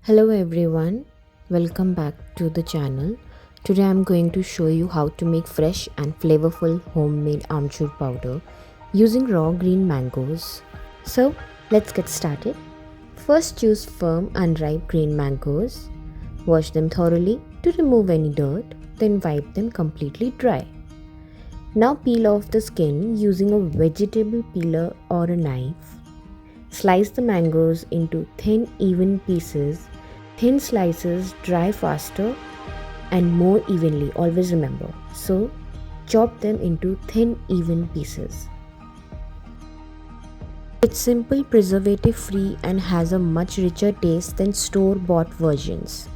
Hello everyone, welcome back to the channel. Today I'm going to show you how to make fresh and flavorful homemade amchur powder using raw green mangoes. So let's get started. First choose firm unripe green mangoes. Wash them thoroughly to remove any dirt, then wipe them completely dry. Now peel off the skin using a vegetable peeler or a knife. Slice the mangoes into thin even pieces. Thin slices dry faster and more evenly, always remember. So, chop them into thin even pieces. It's simple, preservative free, and has a much richer taste than store bought versions.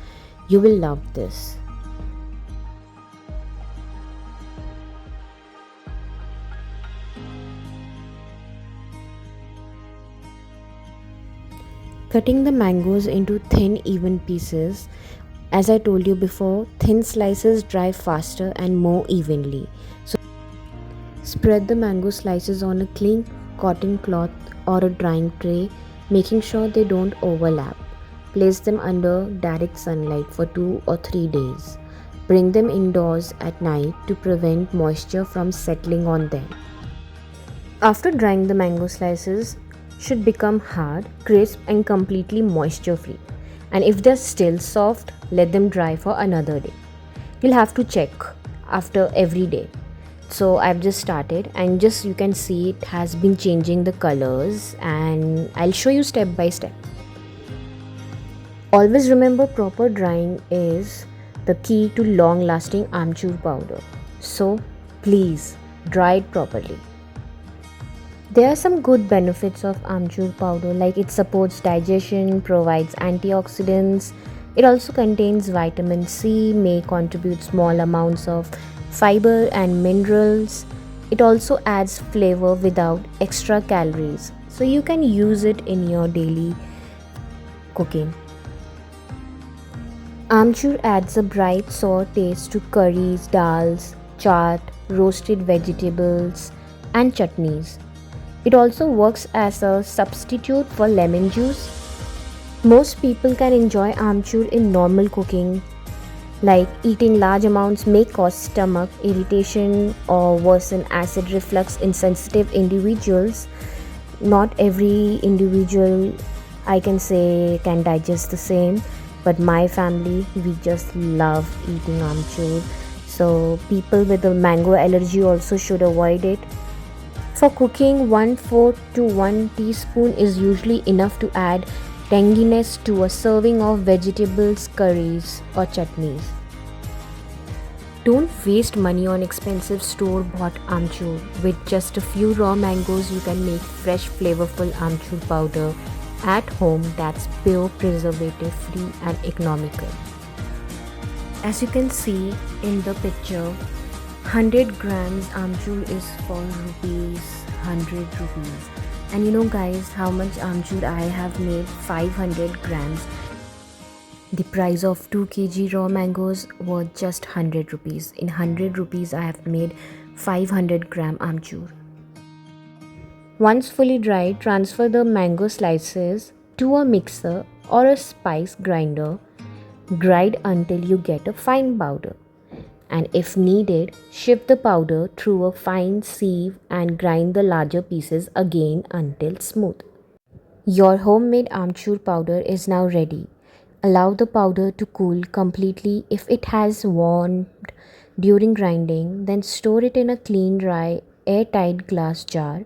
You will love this. Cutting the mangoes into thin even pieces. As I told you before, thin slices dry faster and more evenly. So spread the mango slices on a clean cotton cloth or a drying tray, making sure they don't overlap. Place them under direct sunlight for 2 or 3 days. Bring them indoors at night to prevent moisture from settling on them. After drying, the mango slices should become hard, crisp, and completely moisture free. And if they're still soft, let them dry for another day. You'll have to check after every day. So I've just started, and just you can see it has been changing the colors, and I'll show you step by step. Always remember, proper drying is the key to long lasting amchur powder. So please dry it properly. There are some good benefits of amchur powder, like it supports digestion, provides antioxidants. It also contains vitamin C, may contribute small amounts of fiber and minerals. It also adds flavor without extra calories, so you can use it in your daily cooking. Amchur adds a bright sour taste to curries, dals, chaat, roasted vegetables, and chutneys. It also works as a substitute for lemon juice. Most people can enjoy amchur in normal cooking, like eating large amounts may cause stomach irritation or worsen acid reflux in sensitive individuals. Not every individual, I can say, can digest the same, but my family, we just love eating amchur. So people with a mango allergy also should avoid it. For cooking, 1/4 to 1 teaspoon is usually enough to add tanginess to a serving of vegetables, curries, or chutneys. Don't waste money on expensive store-bought amchur. With just a few raw mangoes, you can make fresh, flavorful amchur powder at home that's pure, preservative-free, and economical. As you can see in the picture, 100 grams amchur is for rupees 100 rupees. And you know guys how much amchur I have made? 500 grams. The price of 2 kg raw mangoes was just 100 rupees. In 100 rupees I have made 500 gram amchur. Once fully dried, transfer the mango slices to a mixer or a spice grinder. Grind until you get a fine powder. And if needed, shift the powder through a fine sieve and grind the larger pieces again until smooth. Your homemade amchur powder is now ready. Allow the powder to cool completely. If it has warmed during grinding, then store it in a clean, dry, airtight glass jar.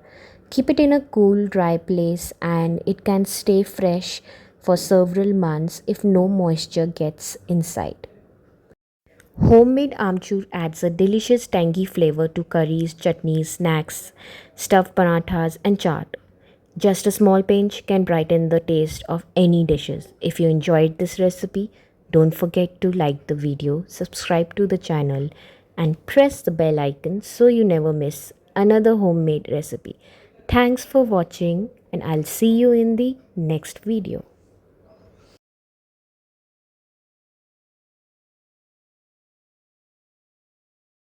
Keep it in a cool, dry place, and it can stay fresh for several months if no moisture gets inside. Homemade amchur adds a delicious tangy flavor to curries, chutneys, snacks, stuffed parathas, and chaat. Just a small pinch can brighten the taste of any dishes. If you enjoyed this recipe, don't forget to like the video, subscribe to the channel, and press the bell icon so you never miss another homemade recipe. Thanks for watching, and I'll see you in the next video.